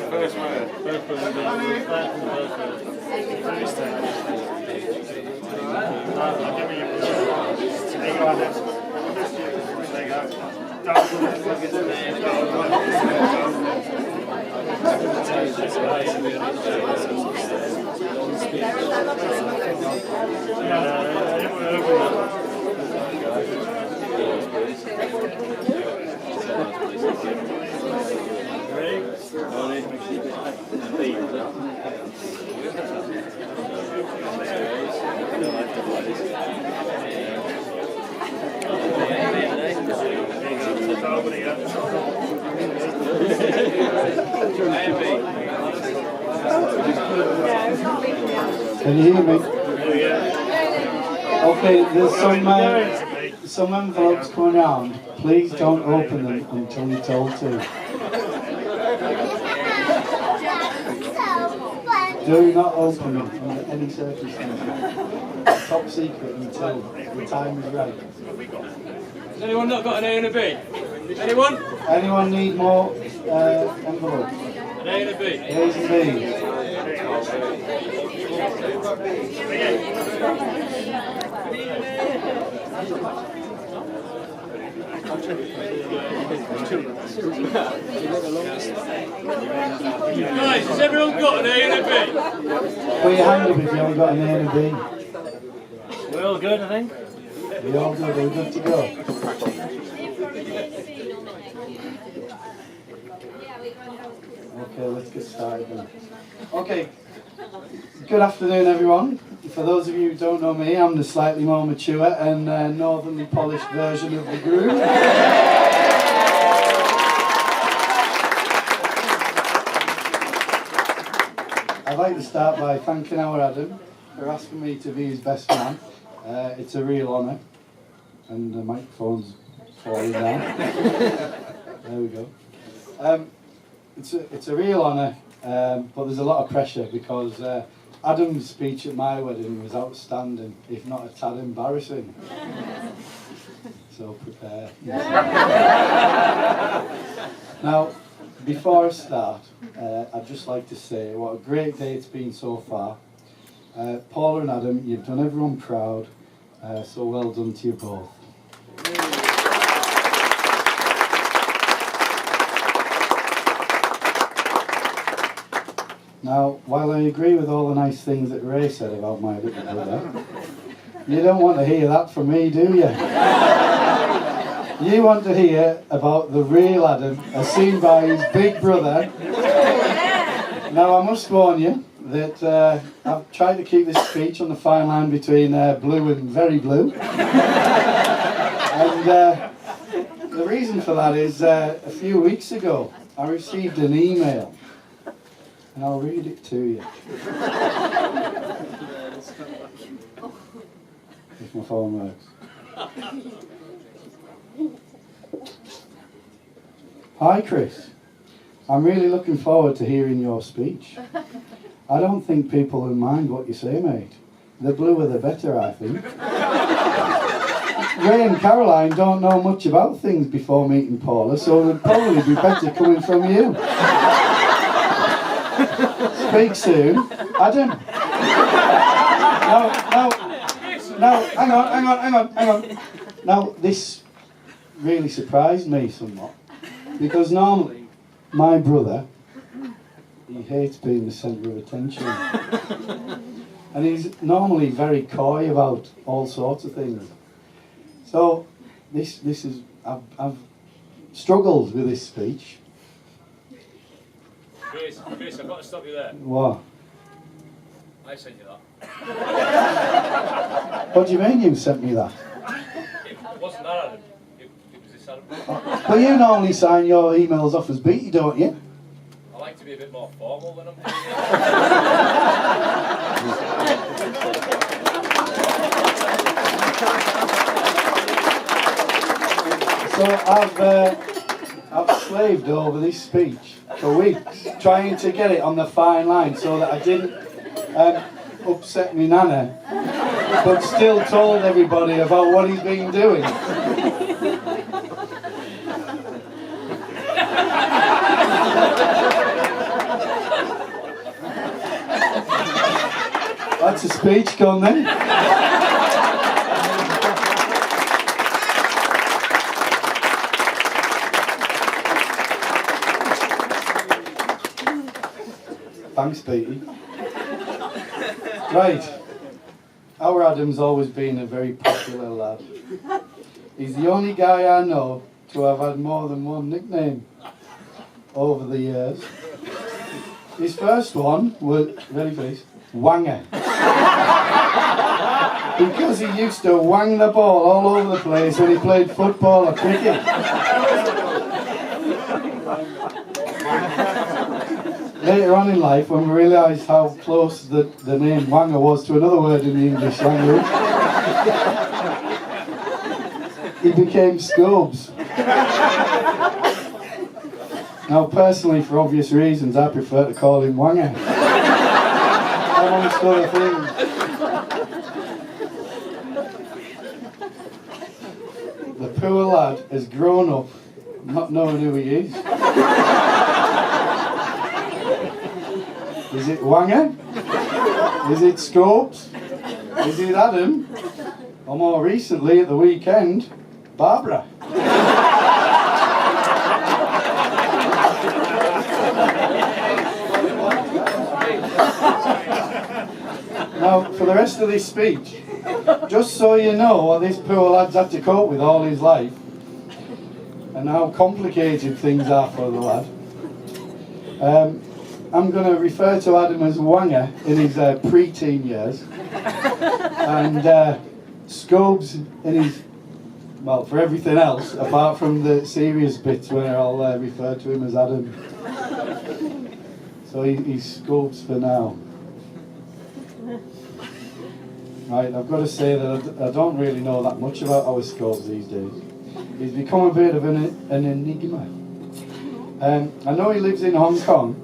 first word. First word. Can you hear me? Okay, there's some envelopes going around. Please don't open them until you're told to. Do not open them under any circumstances. Top secret until the time is right. Has anyone not got an A and a B? Anyone? Anyone need more envelopes? An A and a B? A's and B's. Guys, has everyone got an A and a B? Put your hand up if you haven't got an A and a B. We're all good, I think. We're all good, we're good to go. Okay, let's get started then. Okay, good afternoon everyone. For those of you who don't know me, I'm the slightly more mature and northernly polished version of the group. I'd like to start by thanking our Adam for asking me to be his best man. It's a real honour. And the microphone's falling down. There we go. It's a real honour, but there's a lot of pressure because Adam's speech at my wedding was outstanding, if not a tad embarrassing. So prepare. Now, before I start, I'd just like to say what a great day it's been so far. Paula and Adam, you've done everyone proud, so well done to you both. Now, while I agree with all the nice things that Ray said about my little brother, you don't want to hear that from me, do you? You want to hear about the real Adam, as seen by his big brother. Now, I must warn you that I've tried to keep this speech on the fine line between blue and very blue. And the reason for that is a few weeks ago, I received an email. And I'll read it to you. If my phone works. Hi Chris, I'm really looking forward to hearing your speech. I don't think people will mind what you say, mate. The bluer the better, I think. Ray and Caroline don't know much about things before meeting Paula, so it'd probably be better coming from you. Speak soon, Adam. No, hang on. Now, this really surprised me somewhat, because normally, my brother, he hates being the centre of attention. And he's normally very coy about all sorts of things. So, this is, I've struggled with this speech. Chris, I've got to stop you there. What? I sent you that. What do you mean you sent me that? It wasn't that Adam. It was this Adam. But you normally sign your emails off as Beatty, don't you? I like to be a bit more formal when I'm doing So I've slaved over this speech for weeks, trying to get it on the fine line so that I didn't upset me nana, but still told everybody about what he's been doing. That's a speech gone then. Thanks, Petey. Right. Our Adam's always been a very popular lad. He's the only guy I know to have had more than one nickname over the years. His first one was, ready for this, Wanger. Because he used to wang the ball all over the place when he played football or cricket. Later on in life, when we realised how close the name Wanger was to another word in the English language, he became Scobes. Now, personally, for obvious reasons, I prefer to call him Wanger. Amongst other things. The poor lad has grown up not knowing who he is. Is it Wanger? Is it Scopes? Is it Adam? Or more recently, at the weekend, Barbara. Now, for the rest of this speech, just so you know what this poor lad's had to cope with all his life, and how complicated things are for the lad, I'm going to refer to Adam as Wanger in his pre-teen years, and Scobes in his, well, for everything else, apart from the serious bits where I'll refer to him as Adam. So he's Scobes for now. Right, I've got to say that I don't really know that much about our Scobes these days. He's become a bit of an enigma. I know he lives in Hong Kong,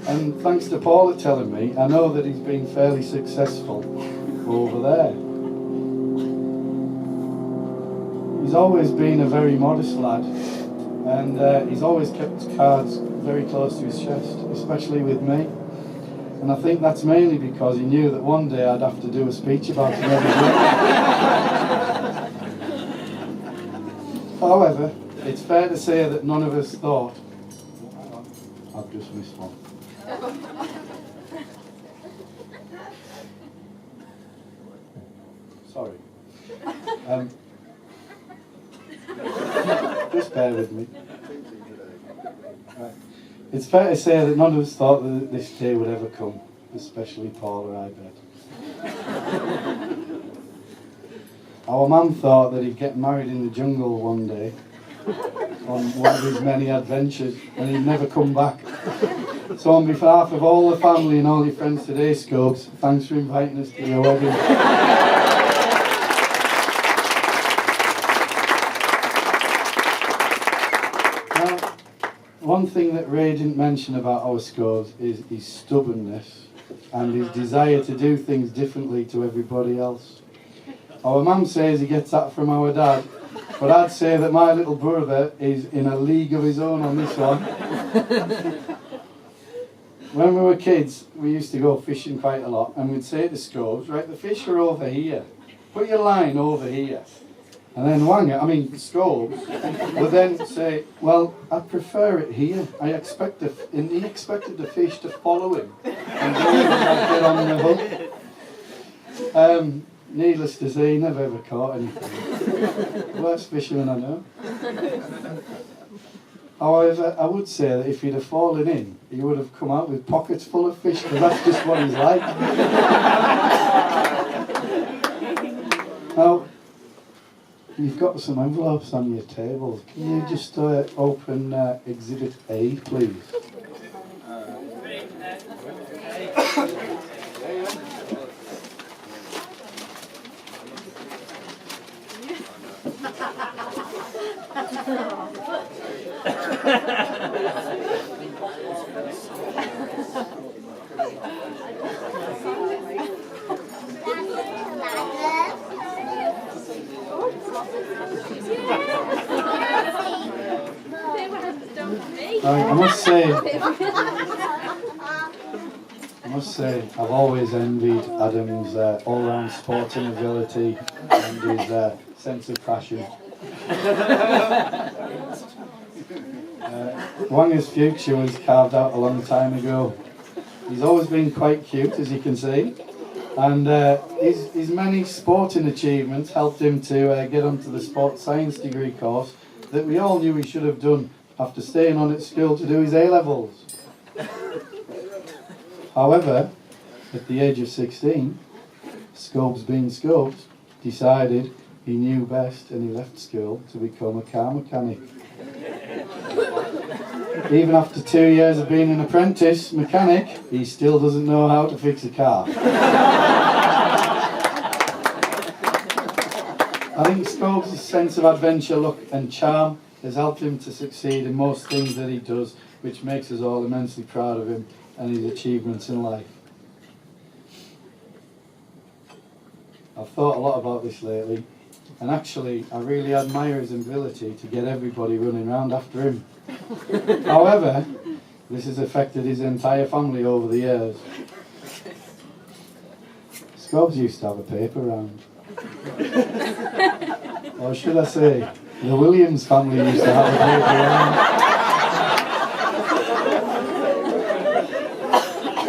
and thanks to Paula telling me, I know that he's been fairly successful over there. He's always been a very modest lad, and he's always kept his cards very close to his chest, especially with me. And I think that's mainly because he knew that one day I'd have to do a speech about him every day. However, it's fair to say that none of us thought... Hang on, I've just missed one. Sorry. Just bear with me. Right. It's fair to say that none of us thought that this day would ever come, especially Paula, I bet. Our mum thought that he'd get married in the jungle one day, on one of his many adventures, and he'd never come back. So on behalf of all the family and all your friends today, Scopes, thanks for inviting us to your wedding. One thing that Ray didn't mention about our Scobes is his stubbornness and his desire to do things differently to everybody else. Our mum says he gets that from our dad, but I'd say that my little brother is in a league of his own on this one. When we were kids, we used to go fishing quite a lot, and we'd say to Scobes, right, the fish are over here, put your line over here. And then Scobes would then say, well, I prefer it here. And he expected the fish to follow him and get on the hook. Needless to say, he never ever caught anything. Worst fisherman I know. However, I would say that if he'd have fallen in, he would have come out with pockets full of fish, because that's just what he's like. Now, you've got some envelopes on your tables. Can you just open Exhibit A, please? I must must say, I've always envied Adam's all-round sporting ability and his sense of passion. Wanger's future was carved out a long time ago. He's always been quite cute, as you can see, and his many sporting achievements helped him to get onto the sports science degree course that we all knew he should have done after staying on at school to do his A-levels. However, at the age of 16, Scopes being Scopes, decided he knew best and he left school to become a car mechanic. Even after 2 years of being an apprentice mechanic, he still doesn't know how to fix a car. I think Scopes' sense of adventure, luck and charm has helped him to succeed in most things that he does, which makes us all immensely proud of him and his achievements in life. I've thought a lot about this lately, and actually I really admire his ability to get everybody running around after him. However, this has affected his entire family over the years. Scopes used to have a paper round. Or should I say, the Williams family used to have a paper round.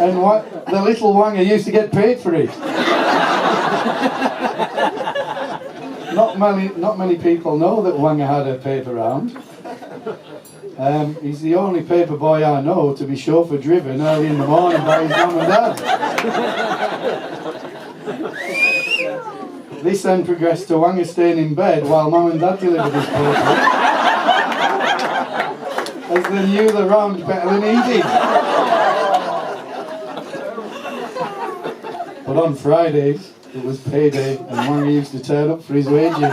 And the little Wanger used to get paid for it. Not many people know that Wanger had a paper round. He's the only paper boy I know to be chauffeur driven early in the morning by his mum and dad. This then progressed to Wanger staying in bed while mum and dad delivered his paper, as they knew the round better than he did. But on Fridays, it was payday and Wanger used to turn up for his wages.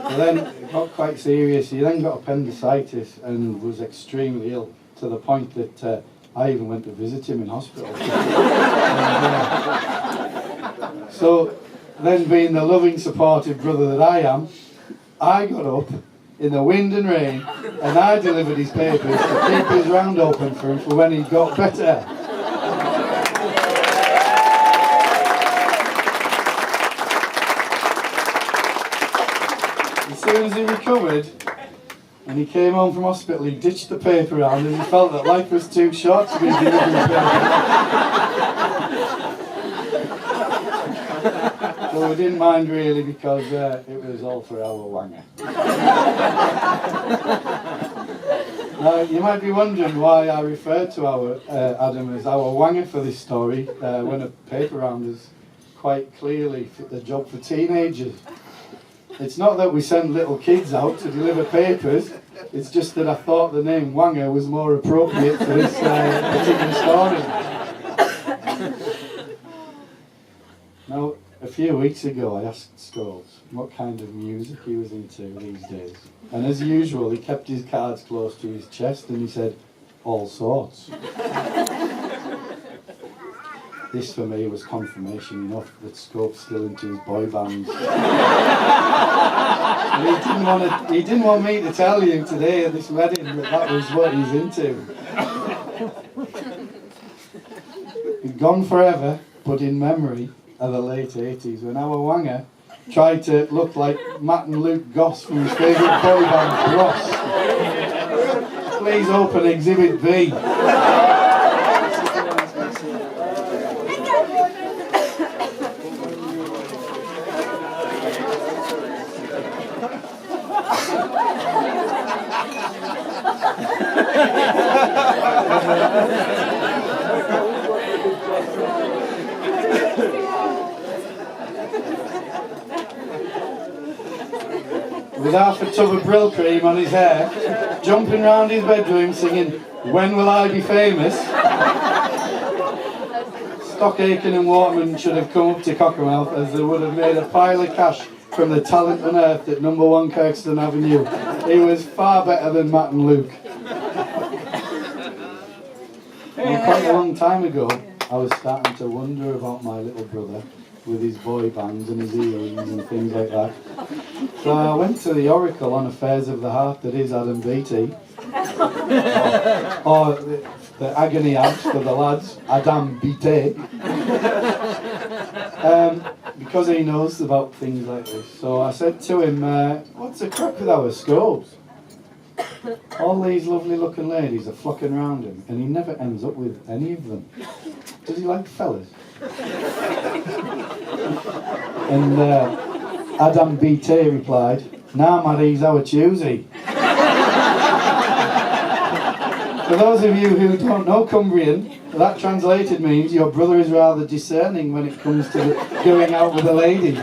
So then it got quite serious. He then got appendicitis and was extremely ill, to the point that I even went to visit him in hospital. So then, being the loving, supportive brother that I am, I got up in the wind and rain and I delivered his papers to keep his round open for him for when he got better. As soon as he recovered and he came home from hospital, he ditched the paper round and he felt that life was too short to be delivering papers. So we didn't mind really, because it was all for our Wanger. Now you might be wondering why I refer to our Adam as our Wanger for this story, when a paper round is quite clearly the job for teenagers. It's not that we send little kids out to deliver papers, it's just that I thought the name Wanger was more appropriate for this particular story. Now, a few weeks ago I asked Scopes what kind of music he was into these days. And as usual, he kept his cards close to his chest and he said, all sorts. This for me was confirmation enough that Scope's still into his boy bands. And he didn't want me to tell you today at this wedding that was what he's into. He's gone forever, but in memory of the late 80s, when our Wanger tried to look like Matt and Luke Goss from his favourite boy band, Ross. Please open Exhibit B. With half a tub of Brill cream on his hair, jumping round his bedroom singing, "When Will I Be Famous?" Stock Aitken and Waterman should have come up to Cockermouth, as they would have made a pile of cash from the talent unearthed at number 1 Kirkstone Avenue. He was far better than Matt and Luke. Well, quite a long time ago, I was starting to wonder about my little brother with his boy bands and his earrings and things like that. So I went to the Oracle on Affairs of the Heart that is Adam Beatty, or the agony aunt for the lads, Adam Beatty, because he knows about things like this. So I said to him, what's the crack with our scopes? All these lovely looking ladies are flocking around him and he never ends up with any of them. Does he like fellas? And Adam BT replied, "Nah, Maddie, he's our choosy." For those of you who don't know Cumbrian, that translated means your brother is rather discerning when it comes to going out with a lady.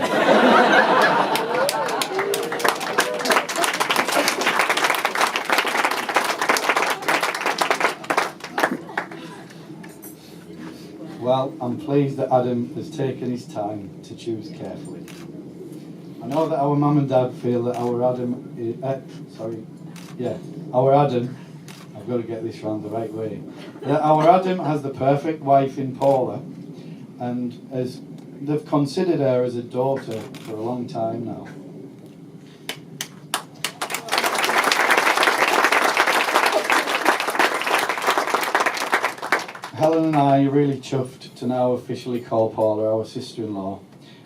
Well, I'm pleased that Adam has taken his time to choose carefully. I know that our mum and dad feel that our Adam, I've got to get this round the right way, that our Adam has the perfect wife in Paula, and as they've considered her as a daughter for a long time now. Helen and I are really chuffed to now officially call Paula our sister-in-law,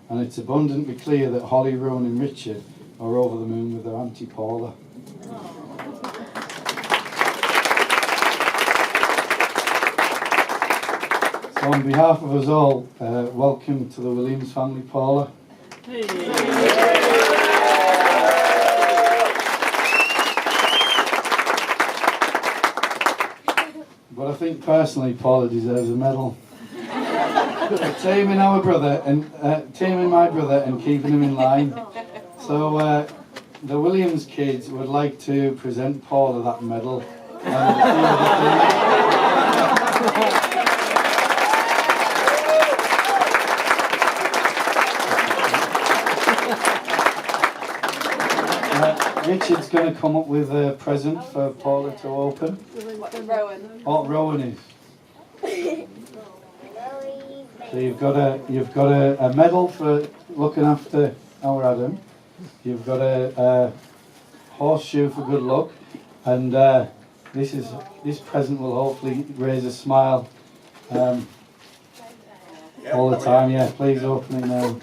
and it's abundantly clear that Holly, Rowan and Richard are over the moon with their Auntie Paula. So on behalf of us all, welcome to the Williams family, Paula. But I think personally Paula deserves a medal. Taming my brother and keeping him in line. So the Williams kids would like to present Paula that medal. Richard's going to come up with a present for Paula to open. Rowan. Oh, Rowan is. So you've got a medal for looking after our Adam. You've got a horseshoe for good luck, and this present will hopefully raise a smile all the time. Yeah, please open it now.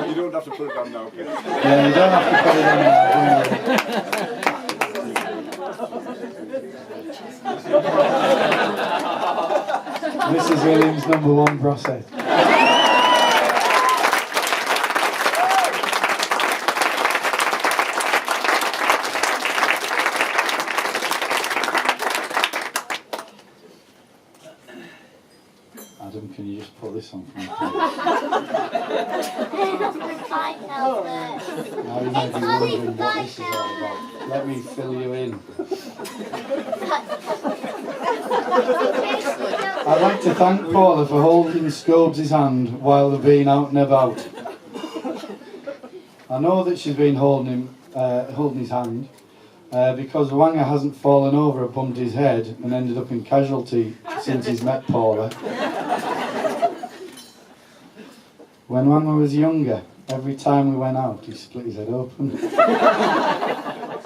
You don't have to put it on now, kid. Yeah, you don't have to put it on now. Mrs. Williams' #1 process. Adam, can you just put this on for me, please? Now you might be wondering what this is all about. Let me fill you in. I'd like to thank Paula for holding Scobes' hand while they've been out and about. I know that she's been holding his hand because Wanger hasn't fallen over and bumped his head and ended up in casualty since he's met Paula. When Wanger was younger, every time we went out, he split his head open.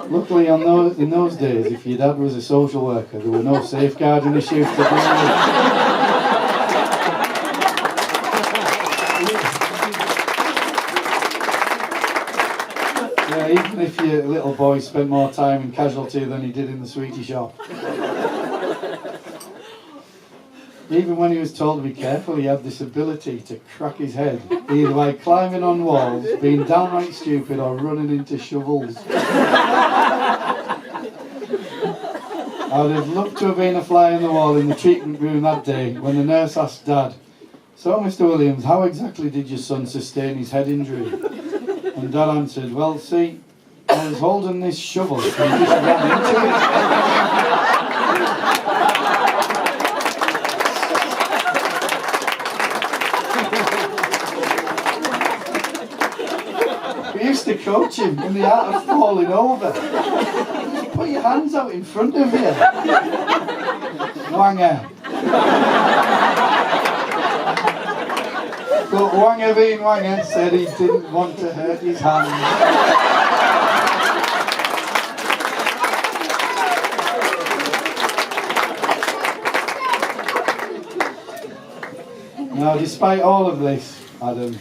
Luckily, in those days, if your dad was a social worker, there were no safeguarding issues to deal with. Yeah, even if your little boy spent more time in casualty than he did in the sweetie shop. Even when he was told to be careful, he had this ability to crack his head, either by climbing on walls, being downright stupid, or running into shovels. I would have loved to have been a fly on the wall in the treatment room that day when the nurse asked Dad, "So, Mr. Williams, how exactly did your son sustain his head injury?" And Dad answered, "Well, see, I was holding this shovel and he just ran into it." We used to coach him in the art of falling over. Just put your hands out in front of you. Wanger. But Wanger being Wanger said he didn't want to hurt his hands. Now, despite all of this, Adam,